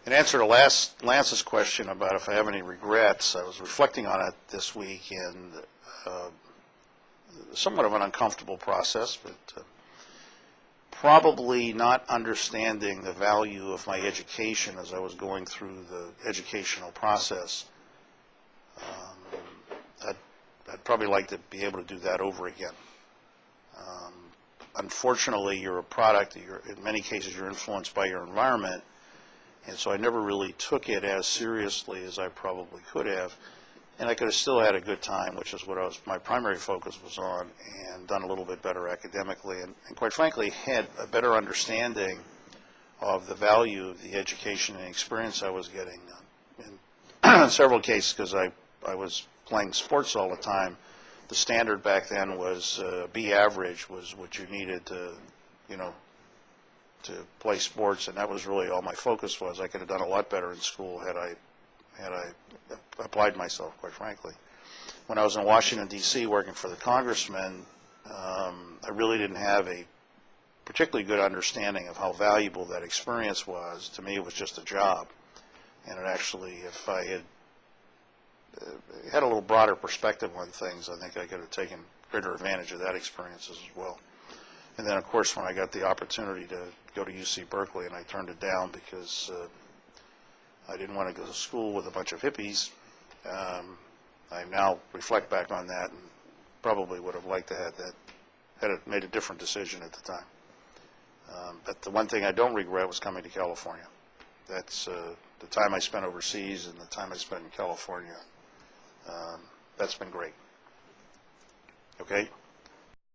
In answer to Lance's question about if I have any regrets, I was reflecting on it this week, and somewhat of an uncomfortable process, but probably not understanding the value of my education as I was going through the educational process. I'd probably like to be able to do that over again. Unfortunately, you're a product, in many cases you're influenced by your environment, and so I never really took it as seriously as I probably could have, and I could have still had a good time, which is what my primary focus was on, and done a little bit better academically, and quite frankly had a better understanding of the value of the education and experience I was getting. In several cases, because I was playing sports all the time, the standard back then was B average was what you needed to, to play sports, and that was really all my focus was. I could have done a lot better in school had I applied myself, quite frankly. When I was in Washington, D.C. working for the congressman, I really didn't have a particularly good understanding of how valuable that experience was. To me, it was just a job. And it actually, if I had a little broader perspective on things, I think I could have taken greater advantage of that experience as well. And then, of course, when I got the opportunity to go to UC Berkeley, and I turned it down because I didn't want to go to school with a bunch of hippies. I now reflect back on that and probably would have liked to have that, had it made a different decision at the time. But the one thing I don't regret was coming to California. That's the time I spent overseas and the time I spent in California. That's been great. Okay?